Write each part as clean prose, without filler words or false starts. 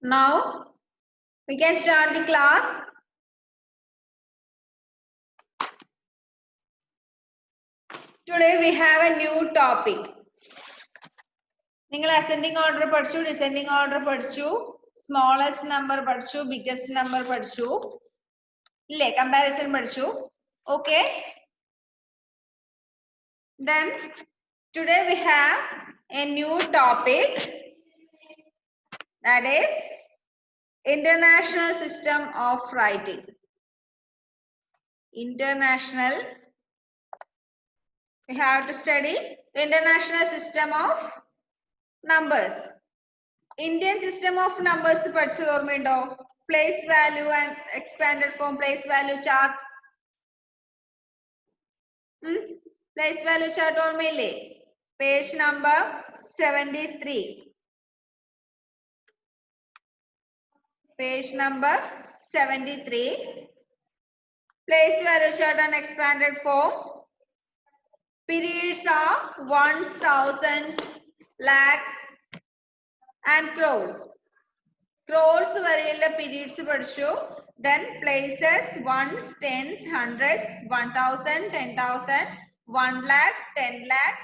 Now we can start the class. Today we have a new topic. നിങ്ങൾ ascending order പഠിച്ചു, descending order പഠിച്ചു, smallest number പഠിച്ചു, biggest number പഠിച്ചു, ഇല്ലേ comparison പഠിച്ചു. Okay. Then today we have a new topic, that is International System of Writing. International, we have to study International System of Numbers. Indian system of numbers പഠിച്ചത് ഓർമ്മയുണ്ടോ? Place value and expanded form, place value chart. Place value chart ഓർമ്മയില്ലേ? Page number 73. Page number 73. Place value chart and expanded form. Periods are ones, thousands, lakhs and crores. Crores വരെയുള്ള periods പഠിച്ചു. Then places ones, tens, hundreds, 1000, 10,000, 1 lakh, 10 lakh,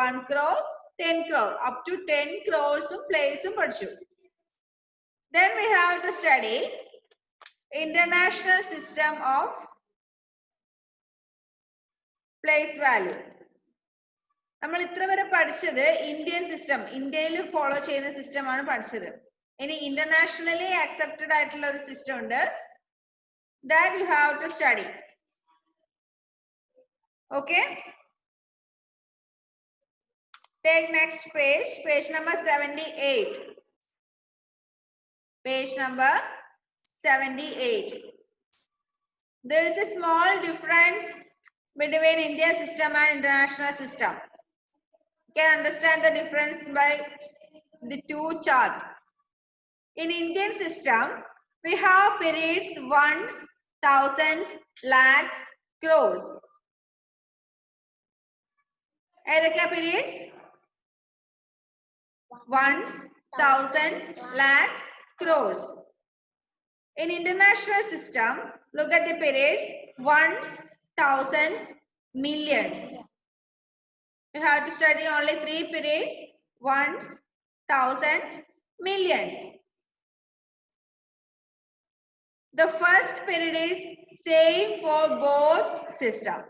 1 crore, 10 crore. Up to 10 crores place പഠിച്ചു. Then we have to study International System of Place Value. നമ്മൾ ഇത്ര വരെ പഠിച്ചത് Indian system, ഇന്ത്യയിൽ follow ചെയ്യുന്ന system ആണ് പഠിച്ചത്. ഇനി ഇന്റർനാഷണലി അക്സെപ്റ്റഡ് ആയിട്ടുള്ള ഒരു സിസ്റ്റം ഉണ്ട്, that you have to study. Okay, take next page, page number 78. Page number 78. There is a small difference between Indian system and international system. You can understand the difference by the two chart. In Indian system, we have periods ones, thousands, lakhs, crores. ഏതൊക്കെയാ periods? Ones, thousands, lakhs, crores. In international system, look at the periods ones, thousands, millions. You have to study only 3 periods, ones, thousands, millions. The first period is same for both systems.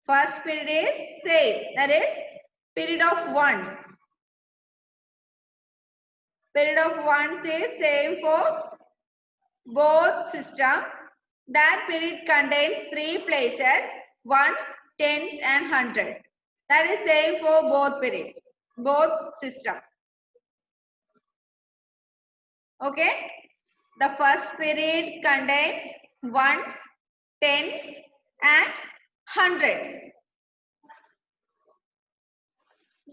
First period is same, that is period of ones. Period of ones is same for both systems. That period contains 3 places, ones, tens and 100. That is same for both period, both system. Okay, the first period contains ones, tens and hundreds.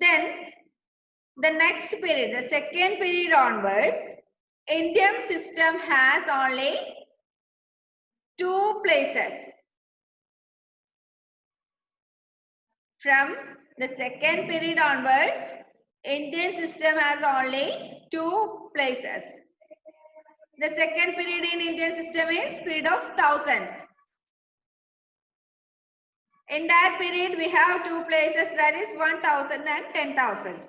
Then the next period, the second period onwards, Indian system has only 2 places. From the second period onwards, Indian system has only 2 places. The second period in Indian system is period of thousands. In that period, we have 2 places, that is 1000 and 10,000.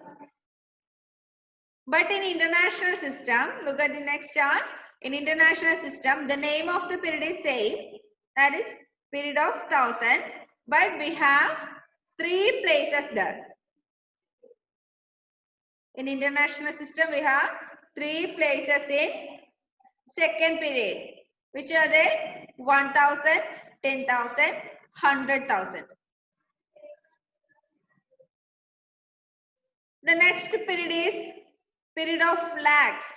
But in international system, look at the next chart. In international system, the name of the period is same, that is period of 1000, but we have 3 places there. In international system, we have 3 places in second period, which are they? 1000, 10,000, 100,000. The next period is period of lakhs.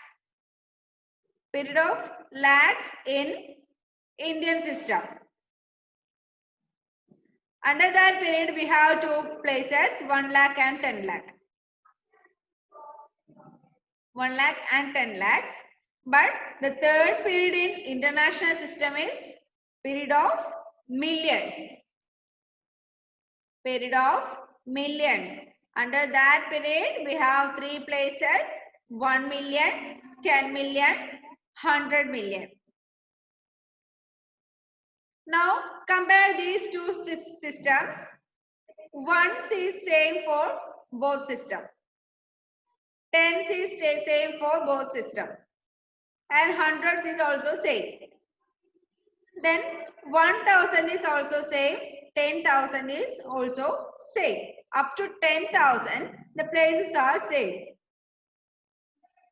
Period of lakhs in Indian system. Under that period, we have 2 places, 1 lakh and 10 lakh. 1 lakh and 10 lakh. But the third period in international system is period of millions. Period of millions. Under that period, we have 3 places, 1 million, 10 million, 100 million. Now compare these two systems. Ones is same for both systems. Tens is same for both systems. And hundreds is also same. Then 1000 is also same. 10,000 is also same. Up to 10,000, the places are same.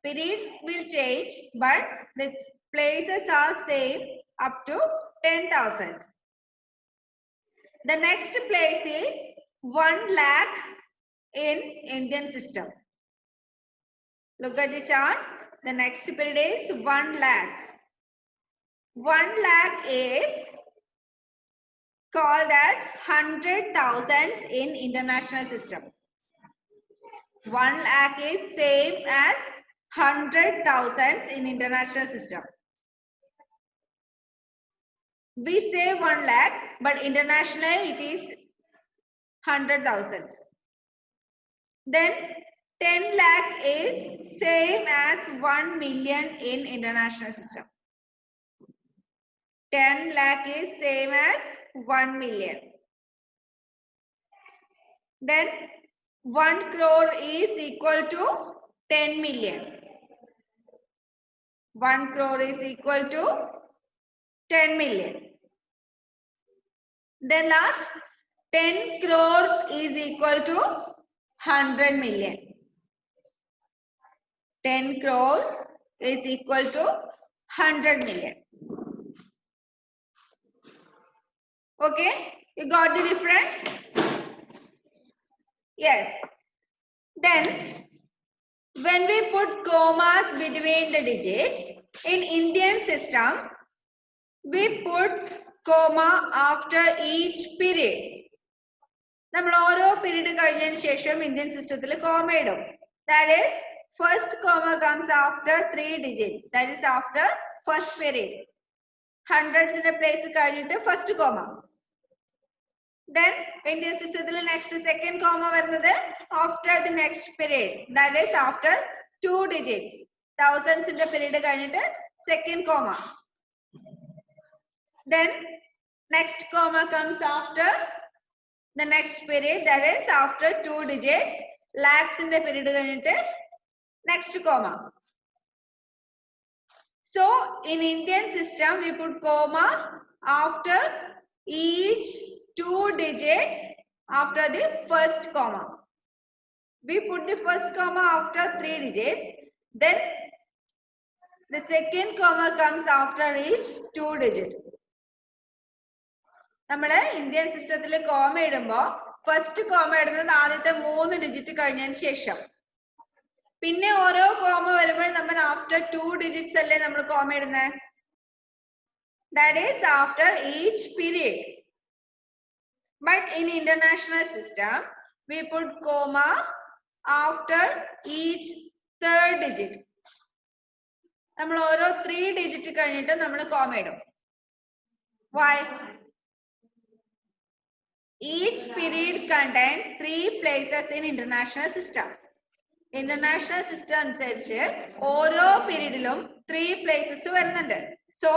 Periods will change, but the places are same up to 10,000. The next place is 1 lakh in Indian system. Look at the chart. The next period is 1 lakh. 1 lakh is called as 100,000 in international system. 1 lakh is same as 100,000 in international system. We say 1 lakh, but internationally it is 100,000. Then 10 lakh is same as 1 million in international system. 10 lakh is same as 1 million. Then 1 crore is equal to 10 million. 1 crore is equal to 10 million. Then last 10 crores is equal to 100 million. 10 crores is equal to 100 million. Okay, you got the difference? Yes. Then when we put commas between the digits, in Indian system, we put comma after each period. നമ്മൾ ഓരോ period കഴിഞ്ഞതിന് ശേഷം Indian സിസ്റ്റത്തിൽ comma ഇടും. That is, first comma comes after 3 digits. That is after first period. Hundreds in a place കഴിഞ്ഞിട്ട് first comma. Then Indian system next second comma വരുന്നത് after the next period. That is after 2 digits. Thousands in the period കഴിഞ്ഞിട്ട് second comma. Then next comma comes after the next period, that is after 2 digits. Lakhs in the period കഴിഞ്ഞിട്ട് next comma. So in Indian system we put comma after each 2 digit after the first comma. We put the first comma after 3 digits. Then the second comma comes after each 2 digit. നമ്മള് Indian സിസ്റ്റത്തിൽ comma ഇടുമ്പോ first comma ഇടുന്നത് ആദ്യത്തെ 3 digit കഴിഞ്ഞതിന് ശേഷം. പിന്നെ ഓരോ comma വരുമ്പോൾ നമ്മൾ ആഫ്റ്റർ 2 ഡിജിറ്റ്സ് അല്ലേ നമ്മൾ കോമ ഇടുന്നത്. That is after each period. But in international system, we put comma after each third digit. നമ്മൾ ഓരോ 3 ഡിജിറ്റ് കഴിഞ്ഞിട്ട് നമ്മൾ കോമ ഇടും. Why? Each period contains 3 places in international system. International system അനുസരിച്ച് ഓരോ പീരീഡിലും 3 places വരുന്നുണ്ട്. So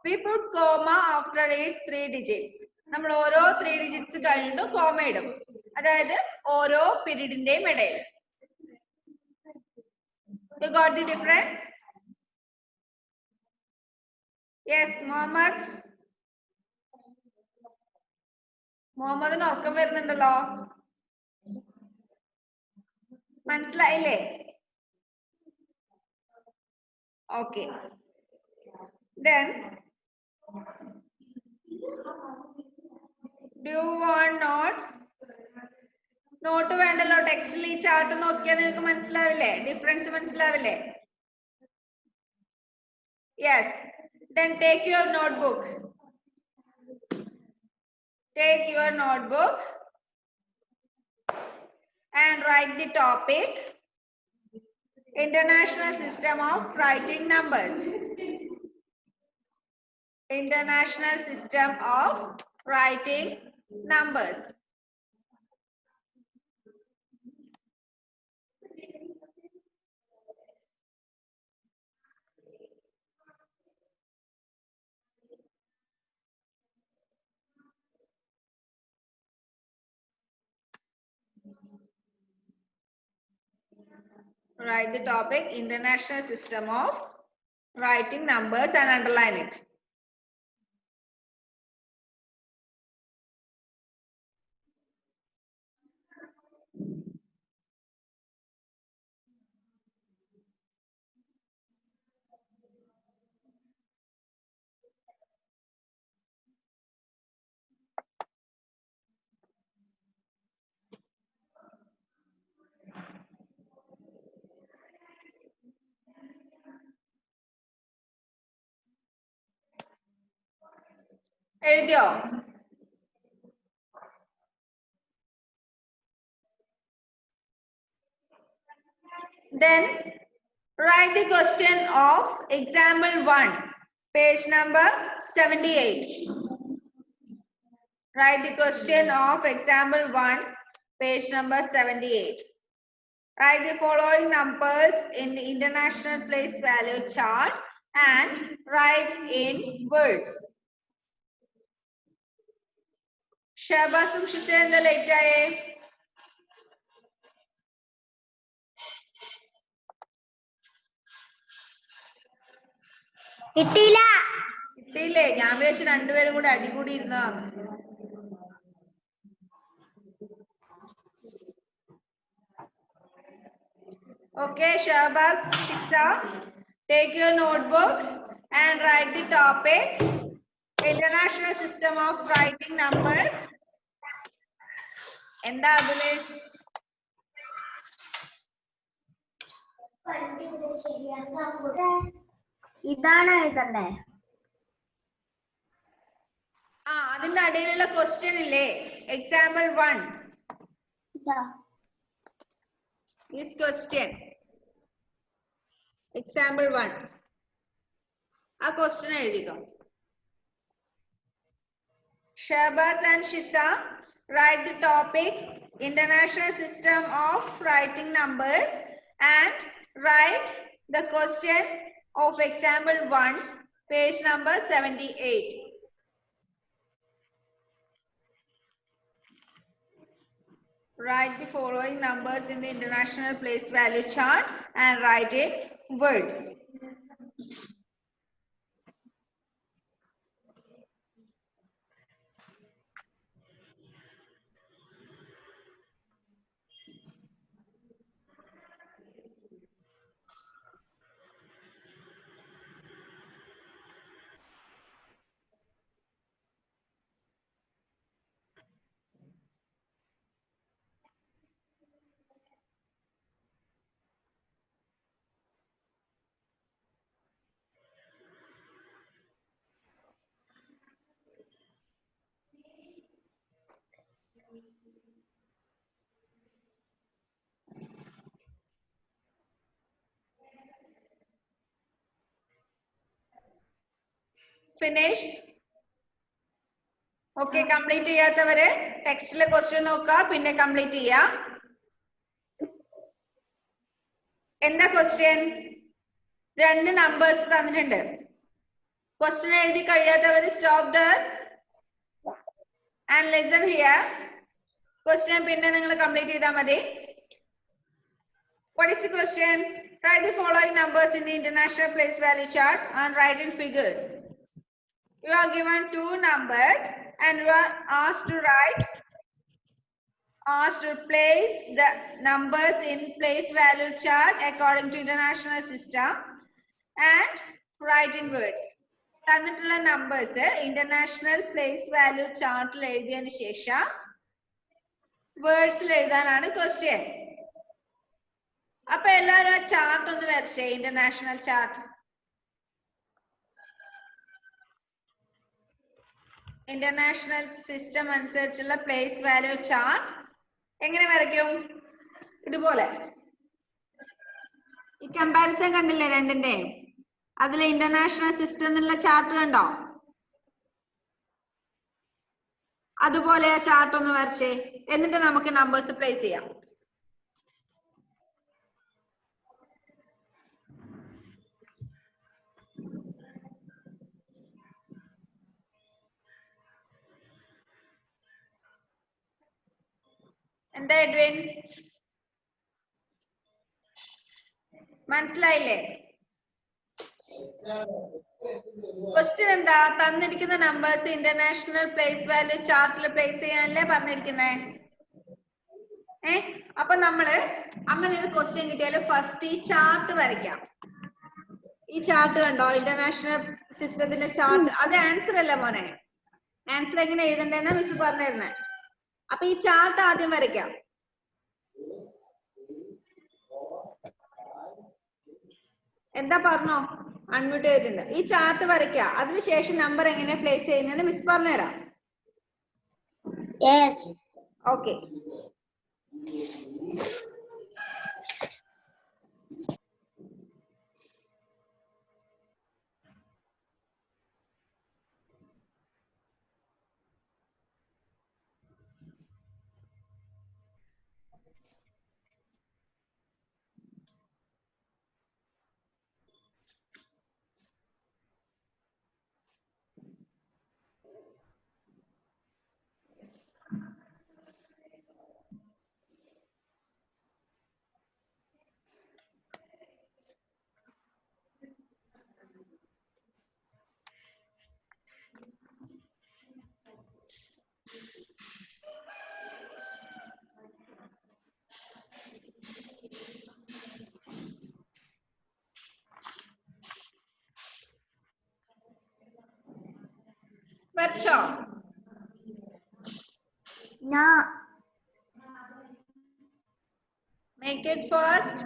we put comma after each 3 digits. നമ്മൾ ഓരോ 3 digits കഴിഞ്ഞിട്ട് കോമ ഇടും. അതായത് ഓരോ പീരീഡിന്റെയും ഇടയിൽ. You got the difference? Yes, Mohammed. മുഹമ്മദിന് ഉറക്കം വരുന്നുണ്ടല്ലോ. മനസ്സിലായില്ലേ? Okay. Then do you want note? Note വേണ്ടല്ലോ. ടെക്സ്റ്റിൽ ഈ ചാർട്ട് നോക്കിയാൽ നിങ്ങൾക്ക് മനസ്സിലാവില്ലേ? ഡിഫറൻസ് മനസ്സിലാവില്ലേ? Yes. Then take your notebook. Take your notebook and write the topic, International System of Writing Numbers. International System of Writing Numbers. Write the topic International System of Writing Numbers and underline it. എഴുതിയോ? Then write the question of example 1, page number 78. Write the question of example 1, page number 78. Write the following numbers in the international place value chart and write in words. ഷഹബാസും ഷിസ എന്താ late ആയേ? കിട്ടിയില്ലേ? ഞാൻ വിചാരിച്ചു രണ്ടുപേരും കൂടെ അടികൂടി ഇരുന്നതാണ്. Okay, Shahbaz, Shiksa, take your notebook and write the topic International System of Writing Numbers. എന്താ അതില്? ഇതാണ് എഴുതണ്ടേ? അതിന്റെ അടിയിലുള്ള ക്വസ്റ്റ്യൻ ഇല്ലേ? എക്സാമ്പിൾ 1. This question. Example 1. ആ ക്വസ്റ്റ്യൻ എഴുതിക്കോ. Shahbaz and Shisa, write the topic International System of Writing Numbers and write the question of example 1, page number 78. Write the following numbers in the international place value chart and write in words. Finished? Okay, complete ചെയ്യാത്തവരെ ടെക്സ്റ്റിലെ question നോക്കുക, പിന്നെ complete ചെയ്യാ. എന്താ question? രണ്ട് numbers തന്നിട്ടുണ്ട്. Question എഴുതി കഴിയാത്തവര് stop there and listen here. Question പിന്നെ നിങ്ങൾ കംപ്ലീറ്റ് ചെയ്താൽ മതി. What is the question? Write the following numbers in the international place value chart and write in figures. You are given two numbers and you are asked to place the numbers in place value chart according to international system and write in words. തന്നിട്ടുള്ള numbers international place value ചാർട്ടിൽ എഴുതിയതിനു ശേഷം വേർഡ്സിൽ എഴുതാനാണ് question. അപ്പൊ എല്ലാവരും ആ chart ഒന്ന് വരച്ചേ, international chart. International system അനുസരിച്ചുള്ള place value chart എങ്ങനെ വരയ്ക്കും? ഇതുപോലെ. ഈ കമ്പാരിസൺ കണ്ടില്ലേ രണ്ടിന്റെ? അതിൽ ഇന്റർനാഷണൽ സിസ്റ്റം എന്നുള്ള ചാർട്ട് കണ്ടോ? അതുപോലെ ആ ചാർട്ട് ഒന്ന് വരച്ചേ, എന്നിട്ട് നമുക്ക് നമ്പേഴ്സ് പ്ലേസ് ചെയ്യാം. എന്താ എഡ്വിൻ? മനസ്സിലായില്ലേ? ക്വസ്റ്റ്യൻ എന്താ? തന്നിരിക്കുന്ന നമ്പേഴ്സ് ഇന്റർനാഷണൽ പ്ലേസ് വാല്യൂ ചാർട്ടിൽ പ്ലേസ് ചെയ്യാനല്ലേ പറഞ്ഞിരിക്കുന്നേ? അപ്പൊ നമ്മള് അങ്ങനെ ഒരു ക്വസ്റ്റ്യൻ കിട്ടിയാല് ഫസ്റ്റ് ഈ ചാർട്ട് വരയ്ക്കാം. ഈ ചാർട്ട് കണ്ടോ? ഇന്റർനാഷണൽ സിസ്റ്റത്തിന്റെ ചാർട്ട്. അത് ആൻസർ അല്ല മോനെ. ആൻസർ എങ്ങനെ എഴുതണ്ടെന്ന് മിസ് പറഞ്ഞിരുന്നേ. അപ്പൊ ഈ ചാർട്ട് ആദ്യം വരയ്ക്കാം. എന്താ പറഞ്ഞോ? അൺമ്യൂട്ട് ചെയ്തിട്ടുണ്ട്. ഈ ചാർട്ട് വരയ്ക്കാം. അതിനുശേഷം നമ്പർ എങ്ങനെ പ്ലേസ് ചെയ്യുന്നതെന്ന് മിസ് പറഞ്ഞുതരാം. ഓക്കെ. വരച്ചോ? Make it fast.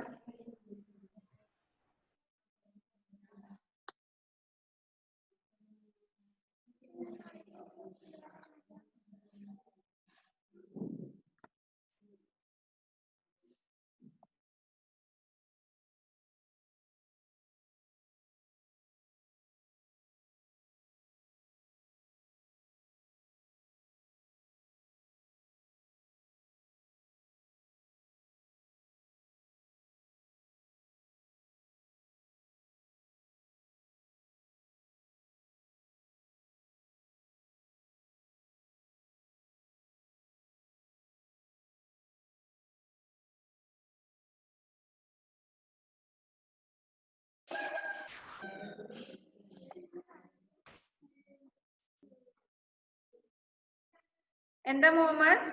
എന്താ മുഹമ്മദ്?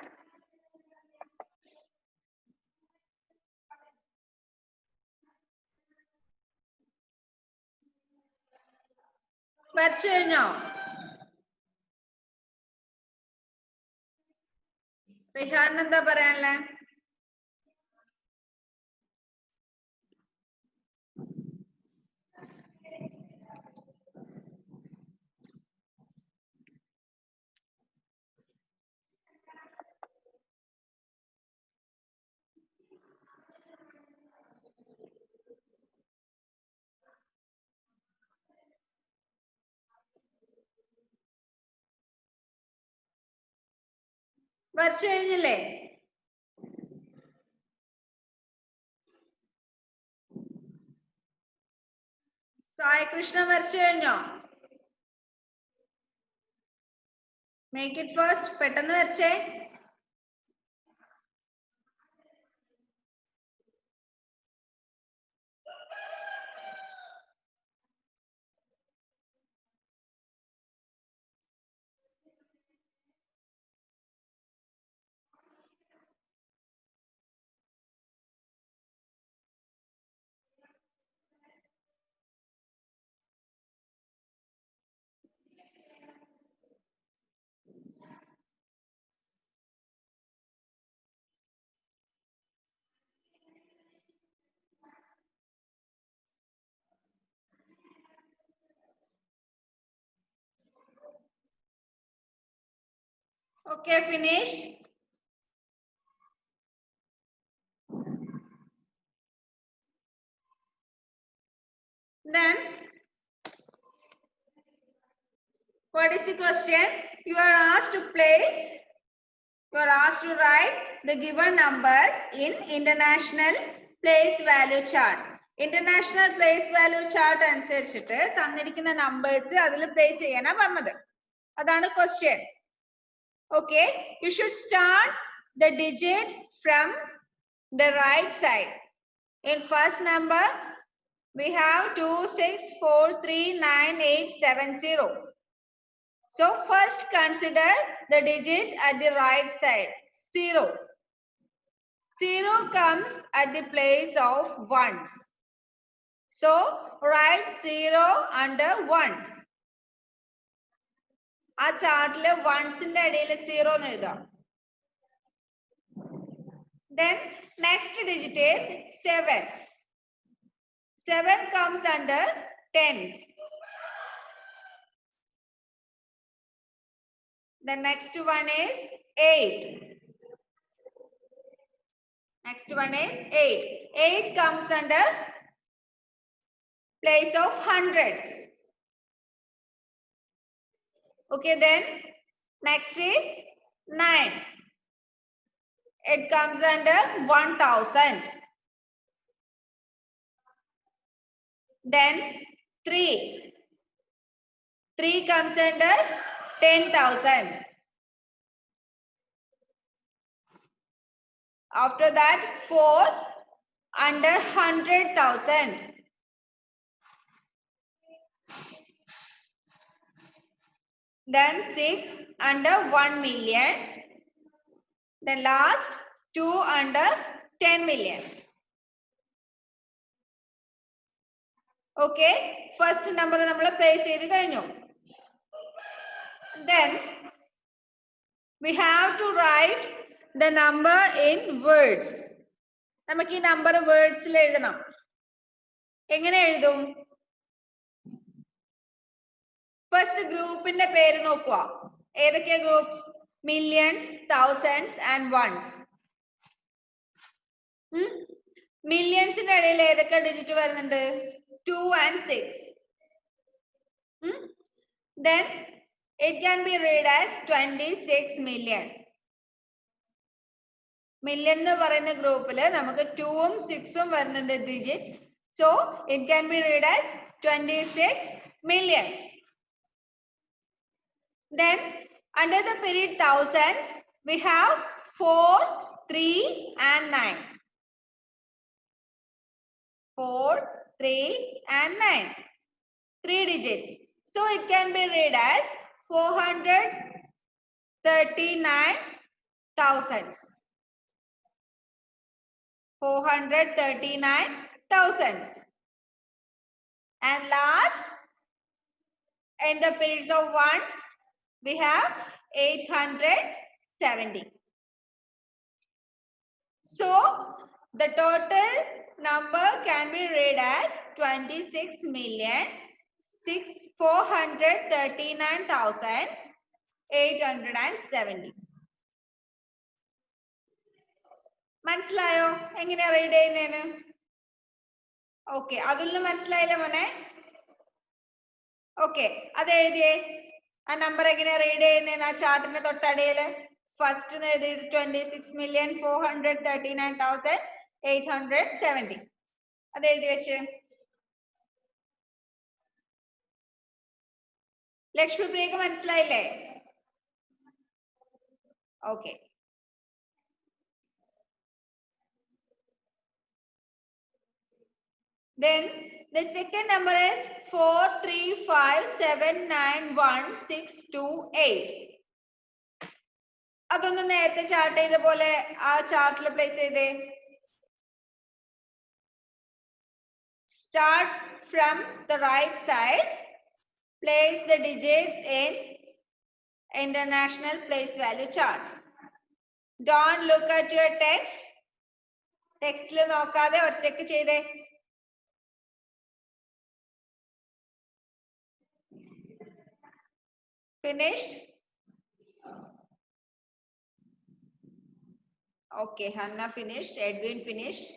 വരച്ചു കഴിഞ്ഞോ? റിഹാൻ എന്താ പറയാനുള്ളേ? വരച്ചു കഴിഞ്ഞില്ലേ? സായി കൃഷ്ണ വരച്ചു കഴിഞ്ഞോ? Make it fast. പെട്ടെന്ന് വരച്ചേ. Okay, finished. Then, what is the question? You are asked to write the given numbers in international place value chart. International place value chart അനുസരിച്ചിട്ട് തന്നിരിക്കുന്ന നമ്പേഴ്സ് അതിൽ പ്ലേസ് ചെയ്യാനാ പറഞ്ഞത്. അതാണ് question. Okay, you should start the digit from the right side. In first number, We have 26439870. So first consider the digit at the right side, 0. 0 comes at the place of ones. So write 0 under ones. ആ ചാർട്ടില് വൺസിന്റെ ഇടയിൽ 0 എന്ന് എഴുതാം. Then next digit is 7. 7 comes under tens. The next one is 8. Next one is 8. 8 comes under place of hundreds. Okay, then next is 9. It comes under 1000. Then 3. 3 comes under 10,000. After that 4 under 100,000. Then 6 under 1 million. Then last 2 under 10 million. Okay, first number നമ്മൾ place ചെയ്തു കഴിഞ്ഞു. Then we have to write the number in words. നമുക്ക് ഈ number വേർഡ്സിൽ എഴുതണം. എങ്ങനെ എഴുതും? First ഗ്രൂപ്പിന്റെ പേര് നോക്കുക. ഏതൊക്കെയാ groups? Millions, thousands and ones. മില്യൺസിന്റെ ഇടയിൽ ഏതൊക്കെ ഡിജിറ്റ് വരുന്നുണ്ട്? 2 and 6. Then it can be read as 26 million. Million എന്ന് പറയുന്ന ഗ്രൂപ്പിൽ നമുക്ക് 2ഉം 6ഉം വരുന്നുണ്ട് digits. So it can be read as 26 million. Then under the period thousands we have 4, 3 and 9. 4, 3 and 9. 3 digits. So it can be read as 439,000. 439,000. And last, in the periods of ones, we have 870. So the total number can be read as 26,439,870. മനസ്സിലായോ എങ്ങനെയാ read ചെയ്യുന്നേന്ന്? Okay, അതൊന്നും മനസ്സിലായില്ല മോനെ? Okay, അത് എഴുതിയേ. ആ number എങ്ങനെയാ read ചെയ്യുന്നേന്ന് ആ ചാർട്ടിന്റെ തൊട്ടടിയില് ഫസ്റ്റ് എഴുതി 26,439,870. അത് എഴുതി വെച്ച്. ലക്ഷ്മിപ്രിയക്ക് മനസ്സിലായില്ലേ? Okay. Then the second number is 435791628. അതൊന്ന് നേരത്തെ ചാർട്ട് ചെയ്ത പോലെ ആ ചാർട്ടിൽ പ്ലേസ് ചെയ്തേ. Start from the right side. Place the digits in international place value chart. Don't look at your text. ടെക്സ്റ്റിൽ നോക്കാതെ ഒറ്റയ്ക്ക് ചെയ്തേ. Finished? Okay, Hanna finished. Edwin finished.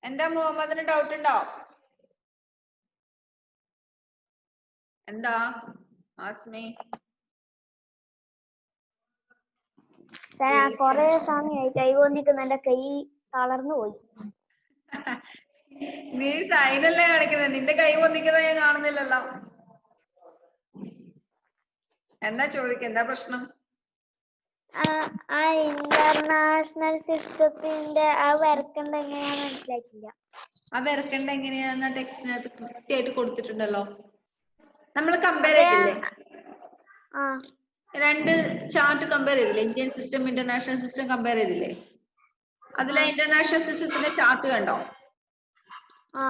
എന്താ മുഹമ്മദിന് ഡൗട്ട് ഉണ്ടോ? എന്താ ആസ്മി? കൊറേ സമയമായി കൈ കൊണ്ടിരിക്കുന്ന എന്റെ കൈ തളർന്നു പോയി. നീ സൈനല്ലേ കാണിക്കുന്നത്, നിന്റെ കൈ പൊന്നിക്കുന്നത് ഞാൻ കാണുന്നില്ലല്ലോ. എന്താ ചോദിക്ക, എന്താ പ്രശ്നം? ആ ഇന്റർനാഷണൽ സിസ്റ്റത്തിന്റെ ആ വരക്കണ്ട എങ്ങനെയാന്ന് മനസ്സിലാക്കില്ല. ആ വരക്കണ്ട എങ്ങനെയാന്ന് ടെക്സ്റ്റിനകത്ത് കൃത്യമായിട്ട് കൊടുത്തിട്ടുണ്ടല്ലോ. നമ്മൾ കമ്പയർ അതെ. ചെയ്തില്ലേ, ആ രണ്ട് ചാർട്ട് കമ്പയർ ചെയ്തില്ലേ, Indian system international system compare ചെയ്തില്ലേ. അതിലെ ഇന്റർനാഷണൽ സിസ്റ്റത്തിന്റെ ചാർട്ട് കണ്ടോ? ആ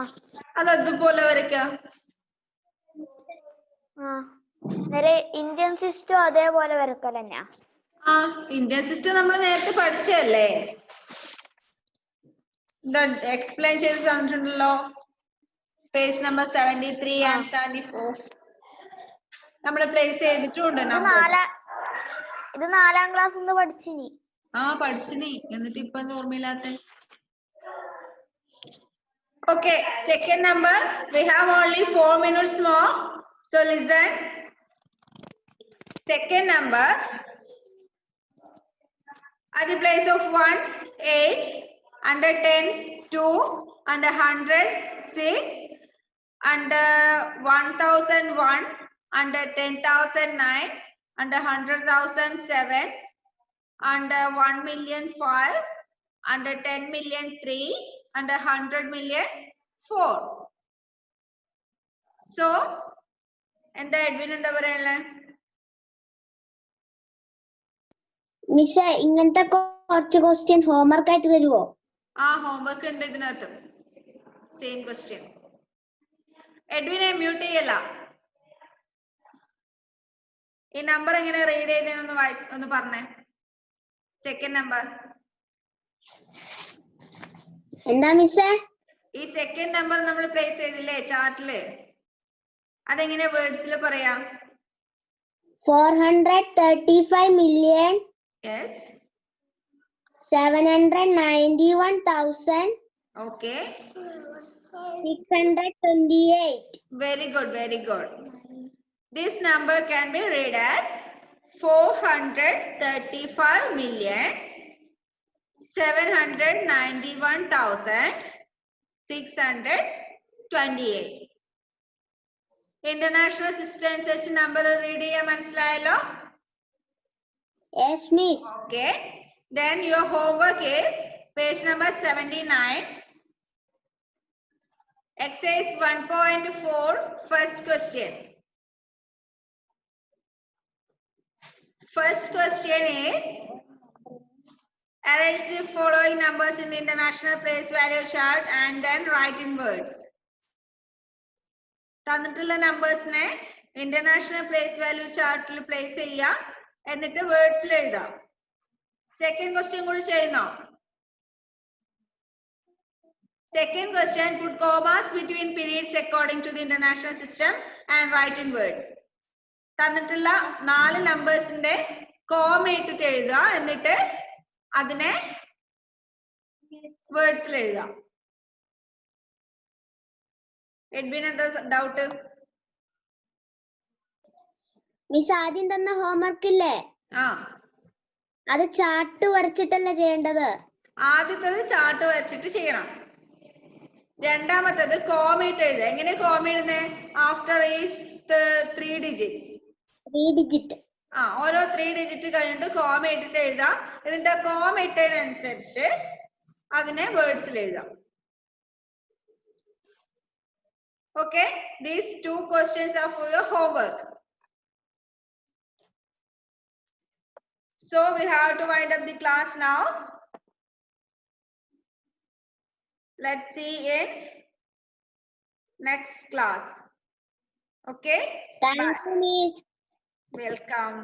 അത് അതുപോലെ വരയ്ക്കാം. നേരെ ഇന്ത്യൻ സിസ്റ്റം അതേപോലെ വരക്കൽ തന്നെയാ. ആ ഇന്ത്യൻ സിസ്റ്റം നമ്മൾ നേരത്തെ പഠിച്ചല്ലേ, എന്താ എക്സ്പ്ലെയിൻ ചെയ്ത് തന്നിട്ടുണ്ടല്ലോ. പേജ് നമ്പർ 73 and 74 നമ്മൾ പ്ലേസ് ചെയ്തിട്ടുണ്ട്. ഇത് 4ാം ക്ലാസ്സിൽ പഠിച്ചിനി. ആ പഠിച്ചിനി, എന്നിട്ട് ഇപ്പൊ ഓർമ്മയില്ലാത്ത. Okay, second number, we have only 4 minutes more, so listen. Second number, at the place of ones 8, under tens 2, under hundreds 6, under 1001, under 10,000 9, under 100,000 7, under 1 million 5, under 10 million 3, under 100 million 4. So, എന്താ Edwin എന്താ പറയാനുള്ളേ? മിസ്സേ, ഇങ്ങനത്തെ കുറച്ച് question homework ആയിട്ട് തരുമോ? ആ homework ഉണ്ട് ഇതിനകത്ത്. Same question. എഡ്വിനെ മ്യൂട്ട് ചെയ്യല്ല. ഈ നമ്പർ എങ്ങനെ റീഡ് ചെയ്യുന്നതെന്ന് ഒന്ന് പറഞ്ഞേ. സെക്കൻഡ് നമ്പർ എന്താ മിസ്സേ? ഈ സെക്കൻഡ് നമ്പർ നമ്മൾ പ്ലേസ് ചെയ്തില്ലേ ചാർട്ടില്, അതെങ്ങനെ വേർഡ്സിൽ പറയാം? 435 million. Yes. 791,000. Okay. 628. Very good, very good. This number can be read as 435 million 791,628. International system അനുസരിച്ച് number read ചെയ്യാൻ മനസ്സിലായല്ലോ? Yes, miss. Okay. Then your homework is page number 79. Exercise 1.4, first question. First question is, arrange the following numbers in the international place value chart and then write in words. തന്നിട്ടുള്ള നമ്പേഴ്സിനെ international place value ചാർട്ടിൽ place ചെയ്യുക, എന്നിട്ട് വേർഡ്സിൽ എഴുതാം. Second question കൂടി ചെയ്യുന്നോ? Second question, put commas between periods according to the international system and write in words. തന്നിട്ടുള്ള 4 നമ്പേഴ്സിന്റെ comma ഇട്ടിട്ട് എഴുതുക, എന്നിട്ട് അതിനെ വേർഡ്സിൽ എഴുതാം. എഡ്വിൻ എന്താ ഡൗട്ട്? മിസ്, ആദ്യം തന്ന ഹോംവർക്ക് ഇല്ലേ, അത് ചാർട്ട് വരച്ചിട്ടല്ല ചെയ്യേണ്ടത്. ആദ്യത്തത് ചാർട്ട് വരച്ചിട്ട് ചെയ്യണം. രണ്ടാമത്തത് കോമ ഇട്ട് എഴുതുക. എങ്ങനെ കോമ ഇടുന്നേ? After each 3 digits. 3 digit. ഓരോ 3 digit കഴിഞ്ഞിട്ട് കോമ ഇട്ടിട്ട് എഴുതാം. ഇതിന്റെ കോമ ഇട്ടതിനനുസരിച്ച് അതിനെ വേർഡ്സിൽ എഴുതാം. Okay, these 2 questions are for your homework. So we have to wind up the class now. Let's see in next class. Okay? Thank you, miss. Welcome.